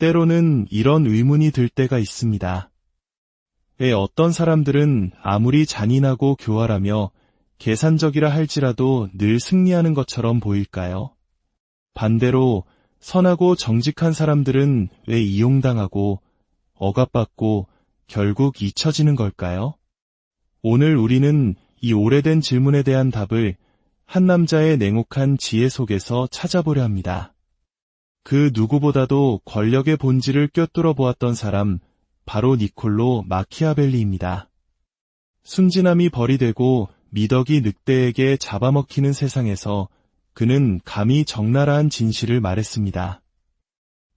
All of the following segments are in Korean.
때로는 이런 의문이 들 때가 있습니다. 왜 어떤 사람들은 아무리 잔인하고 교활하며 계산적이라 할지라도 늘 승리하는 것처럼 보일까요? 반대로 선하고 정직한 사람들은 왜 이용당하고 억압받고 결국 잊혀지는 걸까요? 오늘 우리는 이 오래된 질문에 대한 답을 한 남자의 냉혹한 지혜 속에서 찾아보려 합니다. 그 누구보다도 권력의 본질을 꿰뚫어 보았던 사람, 바로 니콜로 마키아벨리입니다. 순진함이 벌이 되고 미덕이 늑대에게 잡아먹히는 세상에서 그는 감히 적나라한 진실을 말했습니다.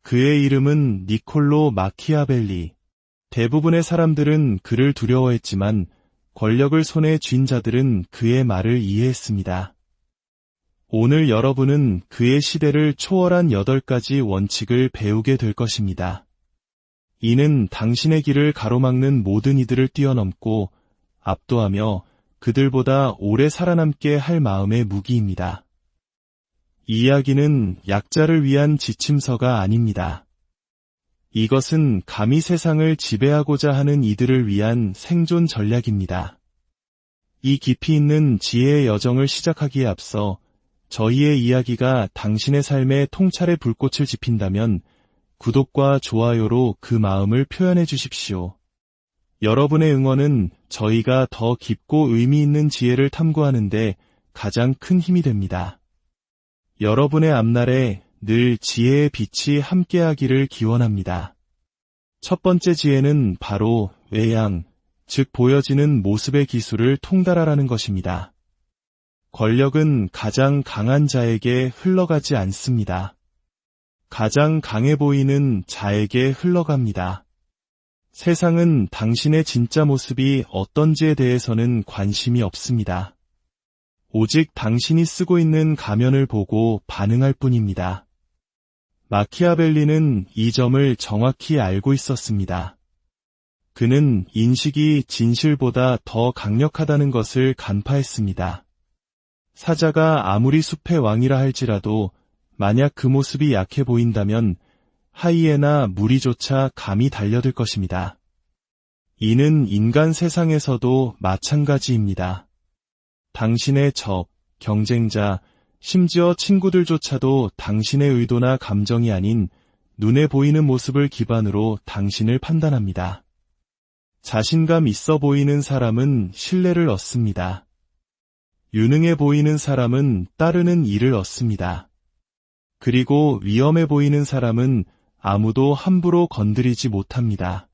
그의 이름은 니콜로 마키아벨리. 대부분의 사람들은 그를 두려워했지만 권력을 손에 쥔 자들은 그의 말을 이해했습니다. 오늘 여러분은 그의 시대를 초월한 8가지 원칙을 배우게 될 것입니다. 이는 당신의 길을 가로막는 모든 이들을 뛰어넘고 압도하며 그들보다 오래 살아남게 할 마음의 무기입니다. 이 이야기는 약자를 위한 지침서가 아닙니다. 이것은 감히 세상을 지배하고자 하는 이들을 위한 생존 전략입니다. 이 깊이 있는 지혜의 여정을 시작하기에 앞서 저희의 이야기가 당신의 삶에 통찰의 불꽃을 지핀다면 구독과 좋아요로 그 마음을 표현해 주십시오. 여러분의 응원은 저희가 더 깊고 의미 있는 지혜를 탐구하는데 가장 큰 힘이 됩니다. 여러분의 앞날에 늘 지혜의 빛이 함께하기를 기원합니다. 첫 번째 지혜는 바로 외양, 즉 보여지는 모습의 기술을 통달하라는 것입니다. 권력은 가장 강한 자에게 흘러가지 않습니다. 가장 강해 보이는 자에게 흘러갑니다. 세상은 당신의 진짜 모습이 어떤지에 대해서는 관심이 없습니다. 오직 당신이 쓰고 있는 가면을 보고 반응할 뿐입니다. 마키아벨리는 이 점을 정확히 알고 있었습니다. 그는 인식이 진실보다 더 강력하다는 것을 간파했습니다. 사자가 아무리 숲의 왕이라 할지라도 만약 그 모습이 약해 보인다면 하이에나 무리조차 감히 달려들 것입니다. 이는 인간 세상에서도 마찬가지입니다. 당신의 적, 경쟁자, 심지어 친구들조차도 당신의 의도나 감정이 아닌 눈에 보이는 모습을 기반으로 당신을 판단합니다. 자신감 있어 보이는 사람은 신뢰를 얻습니다. 유능해 보이는 사람은 따르는 일을 얻습니다. 그리고 위험해 보이는 사람은 아무도 함부로 건드리지 못합니다.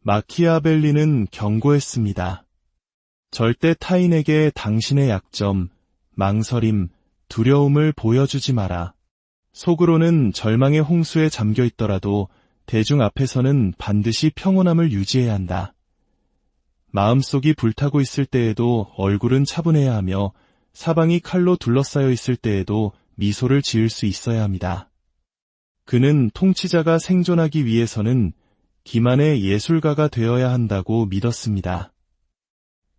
마키아벨리는 경고했습니다. 절대 타인에게 당신의 약점, 망설임, 두려움을 보여주지 마라. 속으로는 절망의 홍수에 잠겨 있더라도 대중 앞에서는 반드시 평온함을 유지해야 한다. 마음속이 불타고 있을 때에도 얼굴은 차분해야 하며 사방이 칼로 둘러싸여 있을 때에도 미소를 지을 수 있어야 합니다. 그는 통치자가 생존하기 위해서는 기만의 예술가가 되어야 한다고 믿었습니다.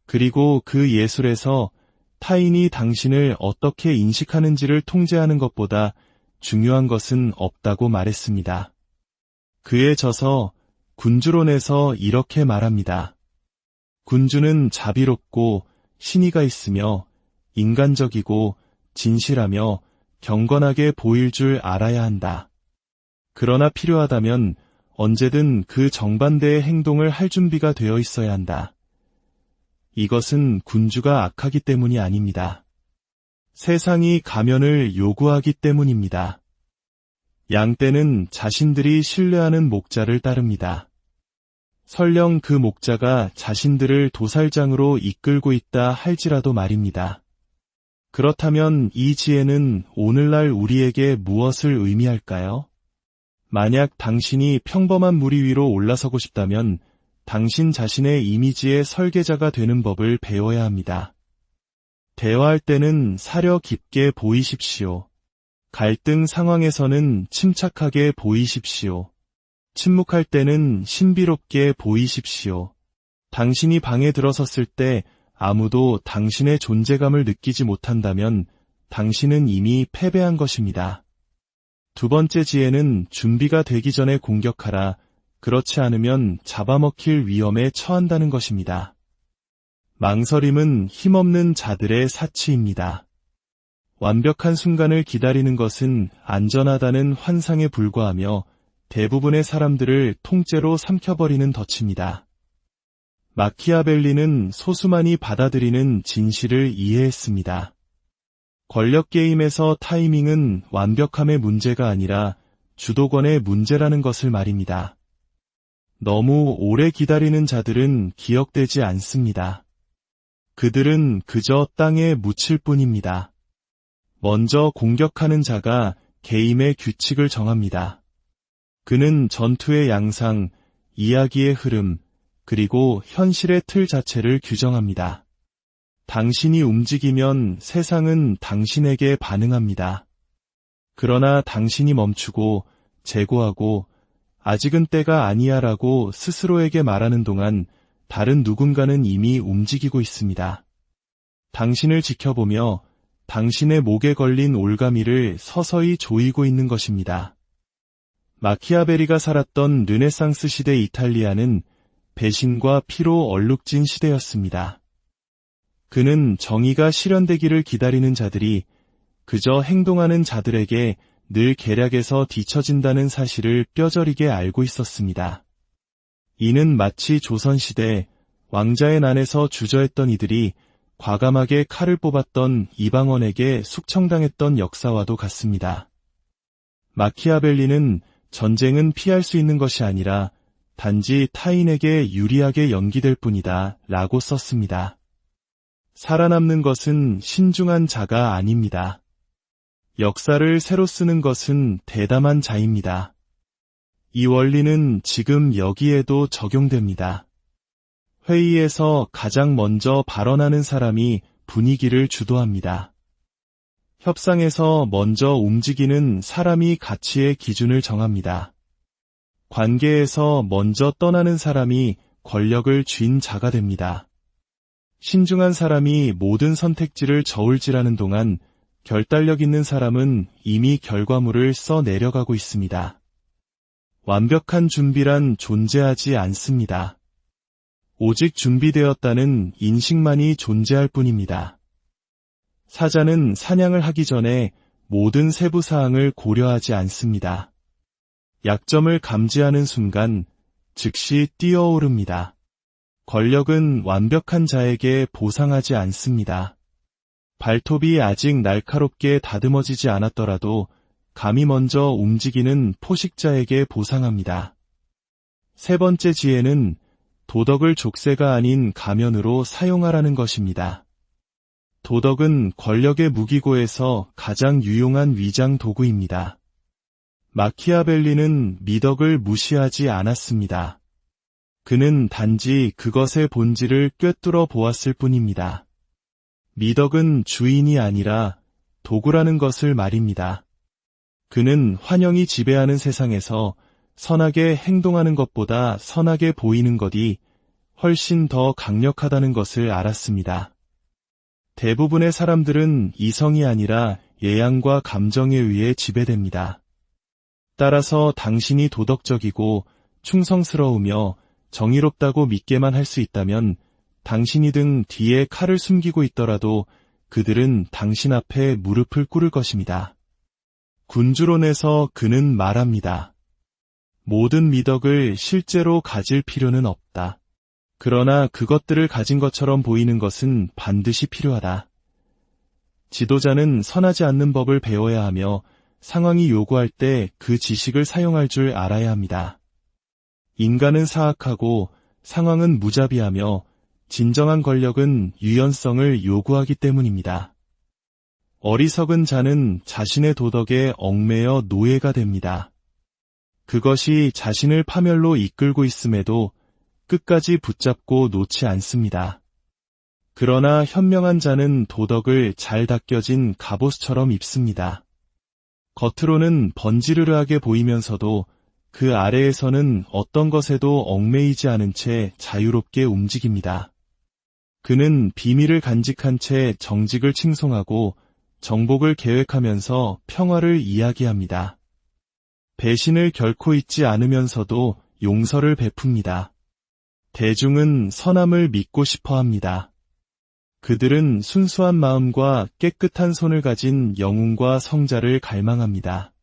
그리고 그 예술에서 타인이 당신을 어떻게 인식하는지를 통제하는 것보다 중요한 것은 없다고 말했습니다. 그의 저서 군주론에서 이렇게 말합니다. 군주는 자비롭고 신의가 있으며 인간적이고 진실하며 경건하게 보일 줄 알아야 한다. 그러나 필요하다면 언제든 그 정반대의 행동을 할 준비가 되어 있어야 한다. 이것은 군주가 악하기 때문이 아닙니다. 세상이 가면을 요구하기 때문입니다. 양떼는 자신들이 신뢰하는 목자를 따릅니다. 설령 그 목자가 자신들을 도살장으로 이끌고 있다 할지라도 말입니다. 그렇다면 이 지혜는 오늘날 우리에게 무엇을 의미할까요? 만약 당신이 평범한 무리 위로 올라서고 싶다면 당신 자신의 이미지의 설계자가 되는 법을 배워야 합니다. 대화할 때는 사려 깊게 보이십시오. 갈등 상황에서는 침착하게 보이십시오. 침묵할 때는 신비롭게 보이십시오. 당신이 방에 들어섰을 때 아무도 당신의 존재감을 느끼지 못한다면 당신은 이미 패배한 것입니다. 두 번째 지혜는 준비가 되기 전에 공격하라. 그렇지 않으면 잡아먹힐 위험에 처한다는 것입니다. 망설임은 힘없는 자들의 사치입니다. 완벽한 순간을 기다리는 것은 안전하다는 환상에 불과하며 대부분의 사람들을 통째로 삼켜버리는 덫입니다. 마키아벨리는 소수만이 받아들이는 진실을 이해했습니다. 권력 게임에서 타이밍은 완벽함의 문제가 아니라 주도권의 문제라는 것을 말입니다. 너무 오래 기다리는 자들은 기억되지 않습니다. 그들은 그저 땅에 묻힐 뿐입니다. 먼저 공격하는 자가 게임의 규칙을 정합니다. 그는 전투의 양상, 이야기의 흐름, 그리고 현실의 틀 자체를 규정합니다. 당신이 움직이면 세상은 당신에게 반응합니다. 그러나 당신이 멈추고 재고하고 아직은 때가 아니야라고 스스로에게 말하는 동안 다른 누군가는 이미 움직이고 있습니다. 당신을 지켜보며 당신의 목에 걸린 올가미를 서서히 조이고 있는 것입니다. 마키아벨리가 살았던 르네상스 시대 이탈리아는 배신과 피로 얼룩진 시대였습니다. 그는 정의가 실현되기를 기다리는 자들이 그저 행동하는 자들에게 늘 계략에서 뒤처진다는 사실을 뼈저리게 알고 있었습니다. 이는 마치 조선시대 왕자의 난에서 주저했던 이들이 과감하게 칼을 뽑았던 이방원에게 숙청당했던 역사와도 같습니다. 마키아벨리는 전쟁은 피할 수 있는 것이 아니라 단지 타인에게 유리하게 연기될 뿐이다 라고 썼습니다. 살아남는 것은 신중한 자가 아닙니다. 역사를 새로 쓰는 것은 대담한 자입니다. 이 원리는 지금 여기에도 적용됩니다. 회의에서 가장 먼저 발언하는 사람이 분위기를 주도합니다. 협상에서 먼저 움직이는 사람이 가치의 기준을 정합니다. 관계에서 먼저 떠나는 사람이 권력을 쥔 자가 됩니다. 신중한 사람이 모든 선택지를 저울질하는 동안 결단력 있는 사람은 이미 결과물을 써 내려가고 있습니다. 완벽한 준비란 존재하지 않습니다. 오직 준비되었다는 인식만이 존재할 뿐입니다. 사자는 사냥을 하기 전에 모든 세부 사항을 고려하지 않습니다. 약점을 감지하는 순간 즉시 뛰어오릅니다. 권력은 완벽한 자에게 보상하지 않습니다. 발톱이 아직 날카롭게 다듬어지지 않았더라도 감이 먼저 움직이는 포식자에게 보상합니다. 세 번째 지혜는 도덕을 족쇄가 아닌 가면으로 사용하라는 것입니다. 도덕은 권력의 무기고에서 가장 유용한 위장 도구입니다. 마키아벨리는 미덕을 무시하지 않았습니다. 그는 단지 그것의 본질을 꿰뚫어 보았을 뿐입니다. 미덕은 주인이 아니라 도구라는 것을 말입니다. 그는 환영이 지배하는 세상에서 선하게 행동하는 것보다 선하게 보이는 것이 훨씬 더 강력하다는 것을 알았습니다. 대부분의 사람들은 이성이 아니라 예양과 감정에 의해 지배됩니다. 따라서 당신이 도덕적이고 충성스러우며 정의롭다고 믿게만 할 수 있다면 당신이 등 뒤에 칼을 숨기고 있더라도 그들은 당신 앞에 무릎을 꿇을 것입니다. 군주론에서 그는 말합니다. 모든 미덕을 실제로 가질 필요는 없다. 그러나 그것들을 가진 것처럼 보이는 것은 반드시 필요하다. 지도자는 선하지 않는 법을 배워야 하며 상황이 요구할 때 그 지식을 사용할 줄 알아야 합니다. 인간은 사악하고 상황은 무자비하며 진정한 권력은 유연성을 요구하기 때문입니다. 어리석은 자는 자신의 도덕에 얽매여 노예가 됩니다. 그것이 자신을 파멸로 이끌고 있음에도 끝까지 붙잡고 놓지 않습니다. 그러나 현명한 자는 도덕을 잘 닦여진 갑옷처럼 입습니다. 겉으로는 번지르르하게 보이면서도 그 아래에서는 어떤 것에도 얽매이지 않은 채 자유롭게 움직입니다. 그는 비밀을 간직한 채 정직을 칭송하고 정복을 계획하면서 평화를 이야기합니다. 배신을 결코 잊지 않으면서도 용서를 베풉니다. 대중은 선함을 믿고 싶어 합니다. 그들은 순수한 마음과 깨끗한 손을 가진 영웅과 성자를 갈망합니다.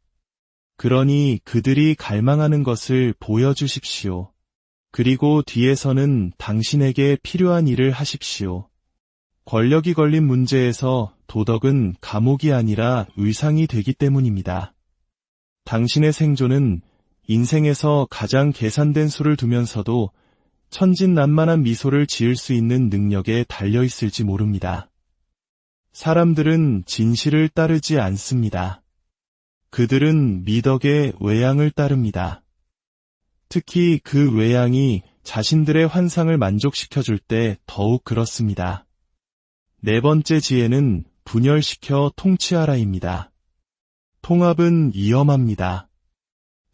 그러니 그들이 갈망하는 것을 보여주십시오. 그리고 뒤에서는 당신에게 필요한 일을 하십시오. 권력이 걸린 문제에서 도덕은 감옥이 아니라 의상이 되기 때문입니다. 당신의 생존은 인생에서 가장 계산된 수를 두면서도 천진난만한 미소를 지을 수 있는 능력에 달려있을지 모릅니다. 사람들은 진실을 따르지 않습니다. 그들은 미덕의 외양을 따릅니다. 특히 그 외양이 자신들의 환상을 만족시켜줄 때 더욱 그렇습니다. 네 번째 지혜는 분열시켜 통치하라입니다. 통합은 위험합니다.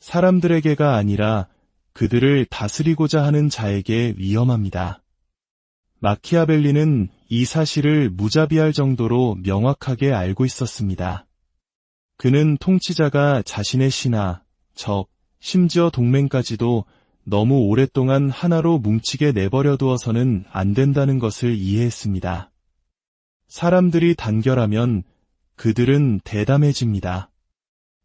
사람들에게가 아니라 그들을 다스리고자 하는 자에게 위험합니다. 마키아벨리는 이 사실을 무자비할 정도로 명확하게 알고 있었습니다. 그는 통치자가 자신의 신하, 적, 심지어 동맹까지도 너무 오랫동안 하나로 뭉치게 내버려 두어서는 안 된다는 것을 이해했습니다. 사람들이 단결하면 그들은 대담해집니다.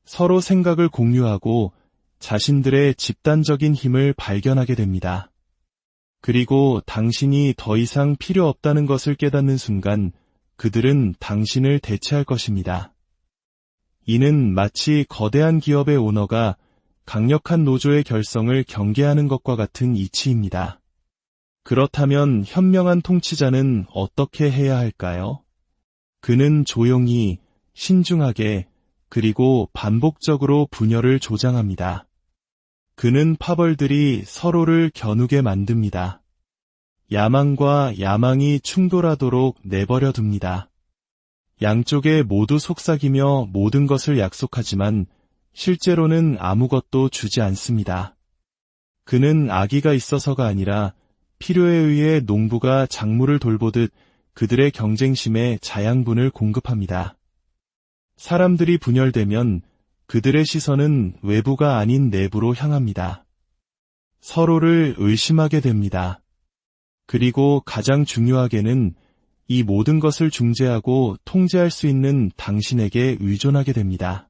서로 생각을 공유하고 자신들의 집단적인 힘을 발견하게 됩니다. 그리고 당신이 더 이상 필요 없다는 것을 깨닫는 순간 그들은 당신을 대체할 것입니다. 이는 마치 거대한 기업의 오너가 강력한 노조의 결성을 경계하는 것과 같은 이치입니다. 그렇다면 현명한 통치자는 어떻게 해야 할까요? 그는 조용히, 신중하게, 그리고 반복적으로 분열을 조장합니다. 그는 파벌들이 서로를 겨누게 만듭니다. 야망과 야망이 충돌하도록 내버려 둡니다. 양쪽에 모두 속삭이며 모든 것을 약속하지만 실제로는 아무것도 주지 않습니다. 그는 악의가 있어서가 아니라 필요에 의해 농부가 작물을 돌보듯 그들의 경쟁심에 자양분을 공급합니다. 사람들이 분열되면 그들의 시선은 외부가 아닌 내부로 향합니다. 서로를 의심하게 됩니다. 그리고 가장 중요하게는 이 모든 것을 중재하고 통제할 수 있는 당신에게 의존하게 됩니다.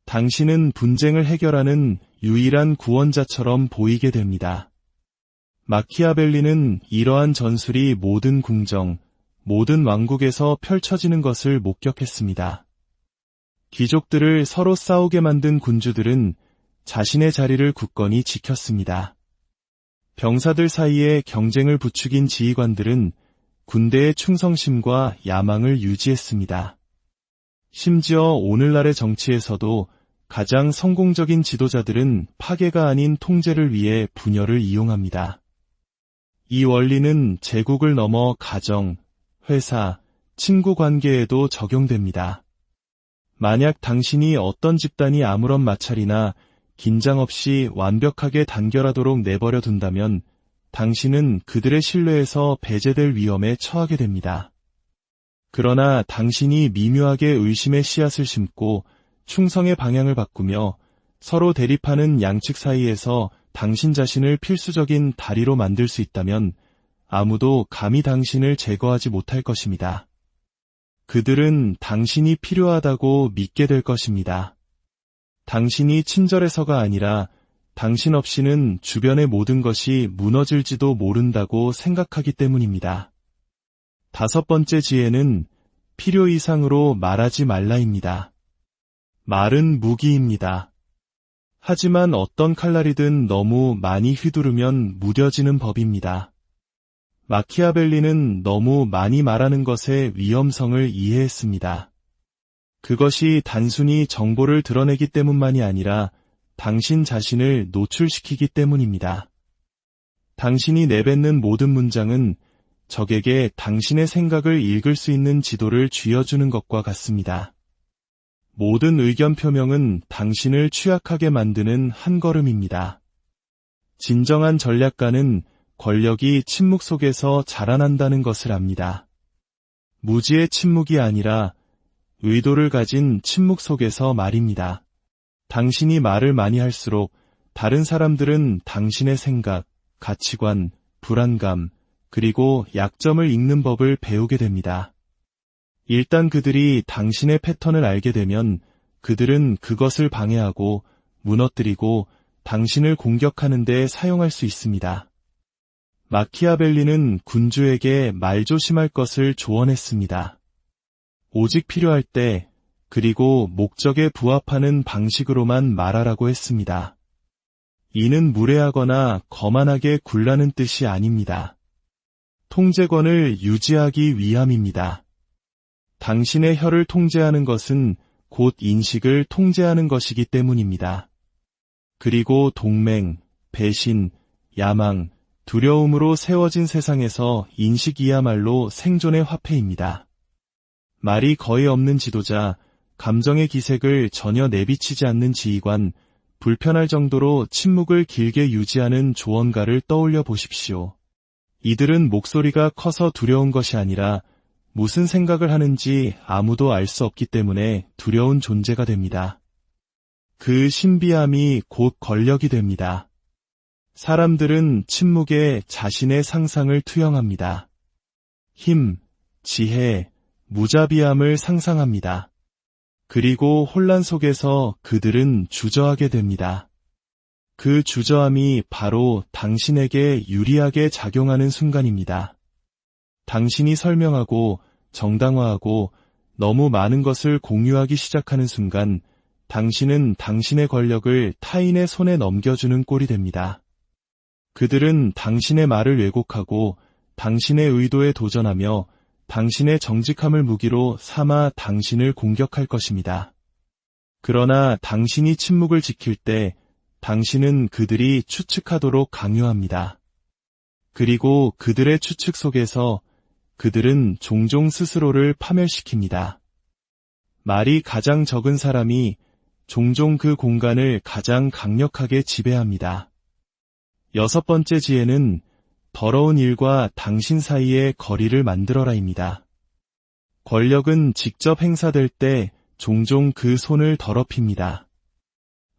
당신은 분쟁을 해결하는 유일한 구원자처럼 보이게 됩니다. 마키아벨리는 이러한 전술이 모든 궁정, 모든 왕국에서 펼쳐지는 것을 목격했습니다. 귀족들을 서로 싸우게 만든 군주들은 자신의 자리를 굳건히 지켰습니다. 병사들 사이에 경쟁을 부추긴 지휘관들은 군대의 충성심과 야망을 유지했습니다. 심지어 오늘날의 정치에서도 가장 성공적인 지도자들은 파괴가 아닌 통제를 위해 분열을 이용합니다. 이 원리는 제국을 넘어 가정, 회사, 친구 관계에도 적용됩니다. 만약 당신이 어떤 집단이 아무런 마찰이나 긴장 없이 완벽하게 단결하도록 내버려 둔다면 당신은 그들의 신뢰에서 배제될 위험에 처하게 됩니다. 그러나 당신이 미묘하게 의심의 씨앗을 심고 충성의 방향을 바꾸며 서로 대립하는 양측 사이에서 당신 자신을 필수적인 다리로 만들 수 있다면 아무도 감히 당신을 제거하지 못할 것입니다. 그들은 당신이 필요하다고 믿게 될 것입니다. 당신이 친절해서가 아니라 당신 없이는 주변의 모든 것이 무너질지도 모른다고 생각하기 때문입니다. 다섯 번째 지혜는 필요 이상으로 말하지 말라입니다. 말은 무기입니다. 하지만 어떤 칼날이든 너무 많이 휘두르면 무뎌지는 법입니다. 마키아벨리는 너무 많이 말하는 것의 위험성을 이해했습니다. 그것이 단순히 정보를 드러내기 때문만이 아니라 당신 자신을 노출시키기 때문입니다. 당신이 내뱉는 모든 문장은 적에게 당신의 생각을 읽을 수 있는 지도를 쥐어주는 것과 같습니다. 모든 의견 표명은 당신을 취약하게 만드는 한 걸음입니다. 진정한 전략가는 권력이 침묵 속에서 자라난다는 것을 압니다. 무지의 침묵이 아니라 의도를 가진 침묵 속에서 말입니다. 당신이 말을 많이 할수록 다른 사람들은 당신의 생각, 가치관, 불안감, 그리고 약점을 읽는 법을 배우게 됩니다. 일단 그들이 당신의 패턴을 알게 되면 그들은 그것을 방해하고 무너뜨리고 당신을 공격하는 데 사용할 수 있습니다. 마키아벨리는 군주에게 말조심할 것을 조언했습니다. 오직 필요할 때, 그리고 목적에 부합하는 방식으로만 말하라고 했습니다. 이는 무례하거나 거만하게 굴라는 뜻이 아닙니다. 통제권을 유지하기 위함입니다. 당신의 혀를 통제하는 것은 곧 인식을 통제하는 것이기 때문입니다. 그리고 동맹, 배신, 야망, 두려움으로 세워진 세상에서 인식이야말로 생존의 화폐입니다. 말이 거의 없는 지도자, 감정의 기색을 전혀 내비치지 않는 지휘관, 불편할 정도로 침묵을 길게 유지하는 조언가를 떠올려 보십시오. 이들은 목소리가 커서 두려운 것이 아니라 무슨 생각을 하는지 아무도 알 수 없기 때문에 두려운 존재가 됩니다. 그 신비함이 곧 권력이 됩니다. 사람들은 침묵에 자신의 상상을 투영합니다. 힘, 지혜, 무자비함을 상상합니다. 그리고 혼란 속에서 그들은 주저하게 됩니다. 그 주저함이 바로 당신에게 유리하게 작용하는 순간입니다. 당신이 설명하고 정당화하고 너무 많은 것을 공유하기 시작하는 순간 당신은 당신의 권력을 타인의 손에 넘겨주는 꼴이 됩니다. 그들은 당신의 말을 왜곡하고 당신의 의도에 도전하며 당신의 정직함을 무기로 삼아 당신을 공격할 것입니다. 그러나 당신이 침묵을 지킬 때 당신은 그들이 추측하도록 강요합니다. 그리고 그들의 추측 속에서 그들은 종종 스스로를 파멸시킵니다. 말이 가장 적은 사람이 종종 그 공간을 가장 강력하게 지배합니다. 6번째 지혜는 더러운 일과 당신 사이의 거리를 만들어라입니다. 권력은 직접 행사될 때 종종 그 손을 더럽힙니다.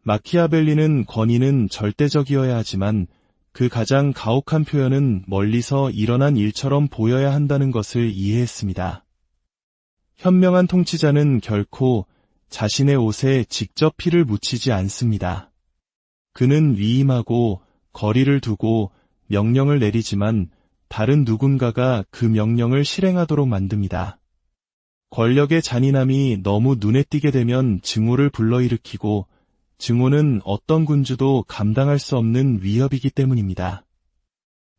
마키아벨리는 권위는 절대적이어야 하지만 그 가장 가혹한 표현은 멀리서 일어난 일처럼 보여야 한다는 것을 이해했습니다. 현명한 통치자는 결코 자신의 옷에 직접 피를 묻히지 않습니다. 그는 위임하고 거리를 두고 명령을 내리지만 다른 누군가가 그 명령을 실행하도록 만듭니다. 권력의 잔인함이 너무 눈에 띄게 되면 증오를 불러일으키고 증오는 어떤 군주도 감당할 수 없는 위협이기 때문입니다.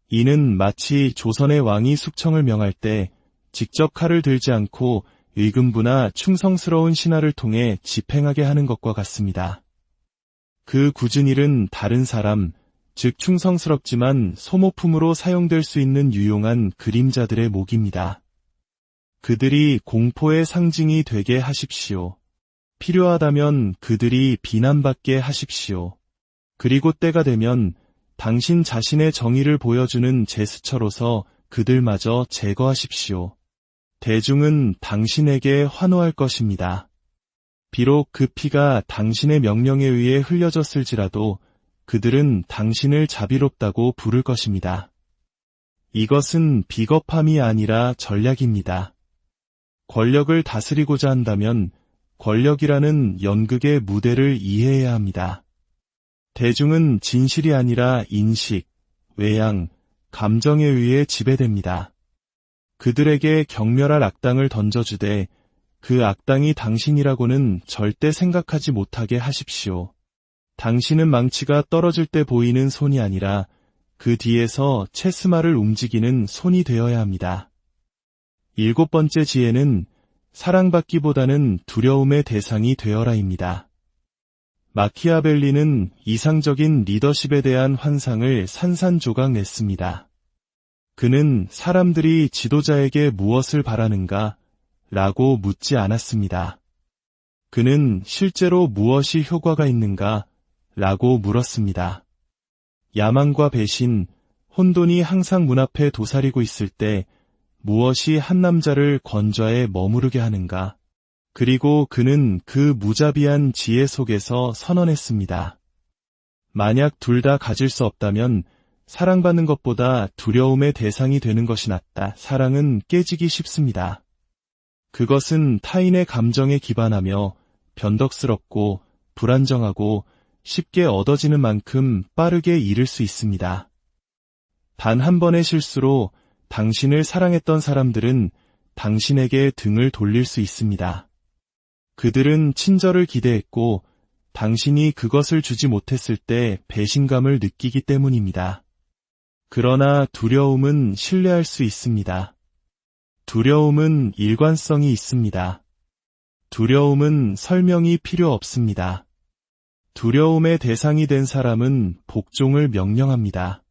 이는 마치 조선의 왕이 숙청을 명할 때 직접 칼을 들지 않고 의금부나 충성스러운 신하를 통해 집행하게 하는 것과 같습니다. 그 굳은 일은 다른 사람, 즉 충성스럽지만 소모품으로 사용될 수 있는 유용한 그림자들의 목입니다. 그들이 공포의 상징이 되게 하십시오. 필요하다면 그들이 비난받게 하십시오. 그리고 때가 되면 당신 자신의 정의를 보여주는 제스처로서 그들마저 제거하십시오. 대중은 당신에게 환호할 것입니다. 비록 그 피가 당신의 명령에 의해 흘려졌을지라도 그들은 당신을 자비롭다고 부를 것입니다. 이것은 비겁함이 아니라 전략입니다. 권력을 다스리고자 한다면 권력이라는 연극의 무대를 이해해야 합니다. 대중은 진실이 아니라 인식, 외양, 감정에 의해 지배됩니다. 그들에게 경멸할 악당을 던져주되 그 악당이 당신이라고는 절대 생각하지 못하게 하십시오. 당신은 망치가 떨어질 때 보이는 손이 아니라 그 뒤에서 체스말을 움직이는 손이 되어야 합니다. 7번째 지혜는 사랑받기보다는 두려움의 대상이 되어라입니다. 마키아벨리는 이상적인 리더십에 대한 환상을 산산조각 냈습니다. 그는 사람들이 지도자에게 무엇을 바라는가? 라고 묻지 않았습니다. 그는 실제로 무엇이 효과가 있는가? 라고 물었습니다. 야망과 배신, 혼돈이 항상 문 앞에 도사리고 있을 때 무엇이 한 남자를 권좌에 머무르게 하는가? 그리고 그는 그 무자비한 지혜 속에서 선언했습니다. 만약 둘 다 가질 수 없다면 사랑받는 것보다 두려움의 대상이 되는 것이 낫다. 사랑은 깨지기 쉽습니다. 그것은 타인의 감정에 기반하며 변덕스럽고 불안정하고 쉽게 얻어지는 만큼 빠르게 잃을 수 있습니다. 단 한 번의 실수로 당신을 사랑했던 사람들은 당신에게 등을 돌릴 수 있습니다. 그들은 친절을 기대했고 당신이 그것을 주지 못했을 때 배신감을 느끼기 때문입니다. 그러나 두려움은 신뢰할 수 있습니다. 두려움은 일관성이 있습니다. 두려움은 설명이 필요 없습니다. 두려움의 대상이 된 사람은 복종을 명령합니다.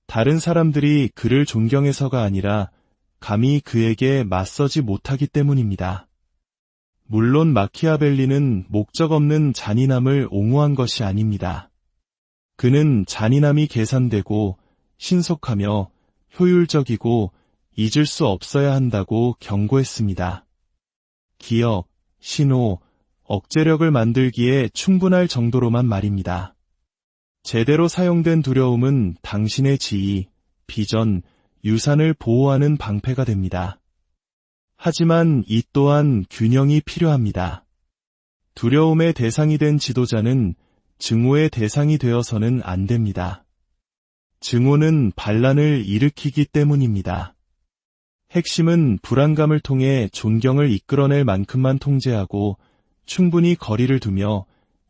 다른 사람들이 그를 존경해서가 아니라 감히 그에게 맞서지 못하기 때문입니다. 물론 마키아벨리는 목적 없는 잔인함을 옹호한 것이 아닙니다. 그는 잔인함이 계산되고 신속하며 효율적이고 잊을 수 없어야 한다고 경고했습니다. 기억, 신호, 억제력을 만들기에 충분할 정도로만 말입니다. 제대로 사용된 두려움은 당신의 지위, 비전, 유산을 보호하는 방패가 됩니다. 하지만 이 또한 균형이 필요합니다. 두려움의 대상이 된 지도자는 증오의 대상이 되어서는 안 됩니다. 증오는 반란을 일으키기 때문입니다. 핵심은 불안감을 통해 존경을 이끌어낼 만큼만 통제하고 충분히 거리를 두며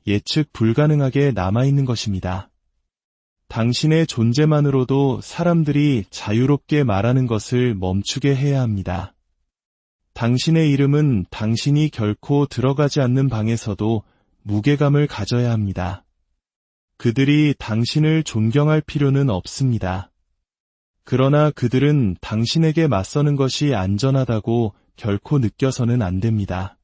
예측 불가능하게 남아있는 것입니다. 당신의 존재만으로도 사람들이 자유롭게 말하는 것을 멈추게 해야 합니다. 당신의 이름은 당신이 결코 들어가지 않는 방에서도 무게감을 가져야 합니다. 그들이 당신을 존경할 필요는 없습니다. 그러나 그들은 당신에게 맞서는 것이 안전하다고 결코 느껴서는 안 됩니다.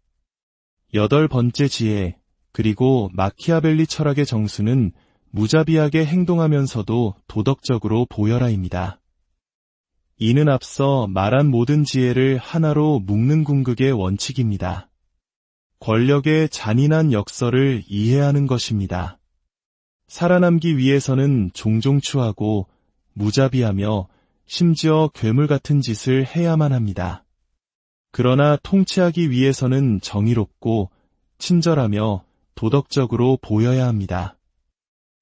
8번째 지혜, 그리고 마키아벨리 철학의 정수는 무자비하게 행동하면서도 도덕적으로 보여라입니다. 이는 앞서 말한 모든 지혜를 하나로 묶는 궁극의 원칙입니다. 권력의 잔인한 역설을 이해하는 것입니다. 살아남기 위해서는 종종 추하고 무자비하며 심지어 괴물 같은 짓을 해야만 합니다. 그러나 통치하기 위해서는 정의롭고 친절하며 도덕적으로 보여야 합니다.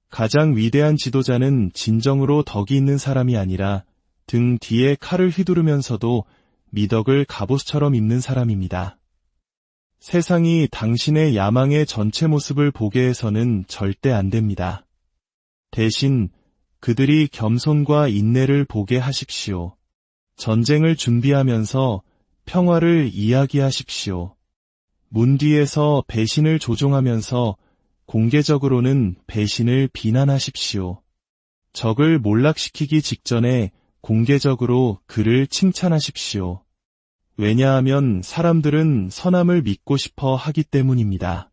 가장 위대한 지도자는 진정으로 덕이 있는 사람이 아니라 등 뒤에 칼을 휘두르면서도 미덕을 갑옷처럼 입는 사람입니다. 세상이 당신의 야망의 전체 모습을 보게 해서는 절대 안 됩니다. 대신 그들이 겸손과 인내를 보게 하십시오. 전쟁을 준비하면서 평화를 이야기하십시오. 문 뒤에서 배신을 조종하면서 공개적으로는 배신을 비난하십시오. 적을 몰락시키기 직전에 공개적으로 그를 칭찬하십시오. 왜냐하면 사람들은 선함을 믿고 싶어 하기 때문입니다.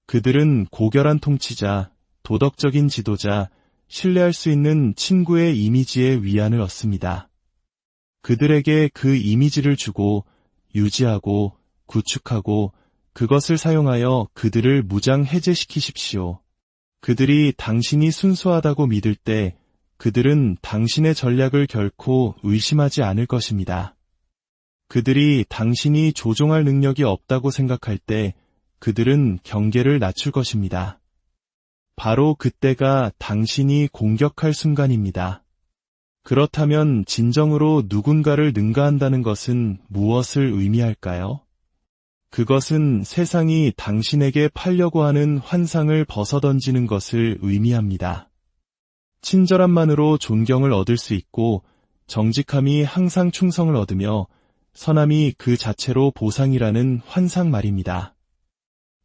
그들은 고결한 통치자, 도덕적인 지도자, 신뢰할 수 있는 친구의 이미지에 위안을 얻습니다. 그들에게 그 이미지를 주고 유지하고 구축하고 그것을 사용하여 그들을 무장 해제시키십시오. 그들이 당신이 순수하다고 믿을 때 그들은 당신의 전략을 결코 의심하지 않을 것입니다. 그들이 당신이 조종할 능력이 없다고 생각할 때 그들은 경계를 낮출 것입니다. 바로 그때가 당신이 공격할 순간입니다. 그렇다면 진정으로 누군가를 능가한다는 것은 무엇을 의미할까요? 그것은 세상이 당신에게 팔려고 하는 환상을 벗어던지는 것을 의미합니다. 친절함만으로 존경을 얻을 수 있고 정직함이 항상 충성을 얻으며 선함이 그 자체로 보상이라는 환상 말입니다.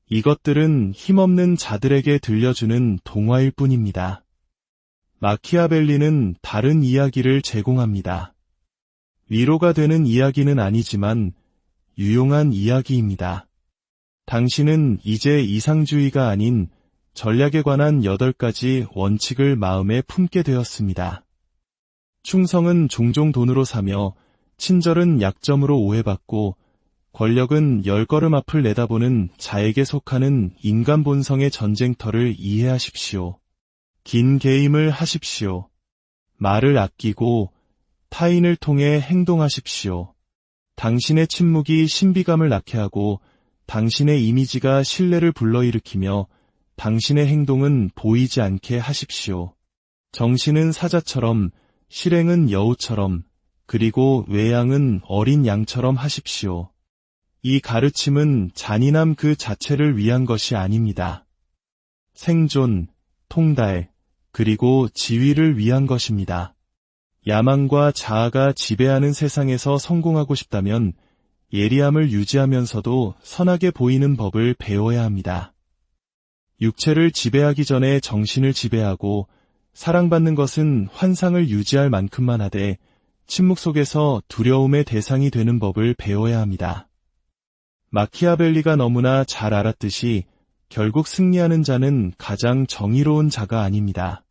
이것들은 힘없는 자들에게 들려주는 동화일 뿐입니다. 마키아벨리는 다른 이야기를 제공합니다. 위로가 되는 이야기는 아니지만 유용한 이야기입니다. 당신은 이제 이상주의가 아닌 전략에 관한 8가지 원칙을 마음에 품게 되었습니다. 충성은 종종 돈으로 사며 친절은 약점으로 오해받고 권력은 10걸음 앞을 내다보는 자에게 속하는 인간 본성의 전쟁터를 이해하십시오. 긴 게임을 하십시오. 말을 아끼고 타인을 통해 행동하십시오. 당신의 침묵이 신비감을 낳게 하고 당신의 이미지가 신뢰를 불러일으키며 당신의 행동은 보이지 않게 하십시오. 정신은 사자처럼, 실행은 여우처럼, 그리고 외양은 어린 양처럼 하십시오. 이 가르침은 잔인함 그 자체를 위한 것이 아닙니다. 생존, 통달, 그리고 지위를 위한 것입니다. 야망과 자아가 지배하는 세상에서 성공하고 싶다면 예리함을 유지하면서도 선하게 보이는 법을 배워야 합니다. 육체를 지배하기 전에 정신을 지배하고 사랑받는 것은 환상을 유지할 만큼만 하되 침묵 속에서 두려움의 대상이 되는 법을 배워야 합니다. 마키아벨리가 너무나 잘 알았듯이 결국 승리하는 자는 가장 정의로운 자가 아닙니다.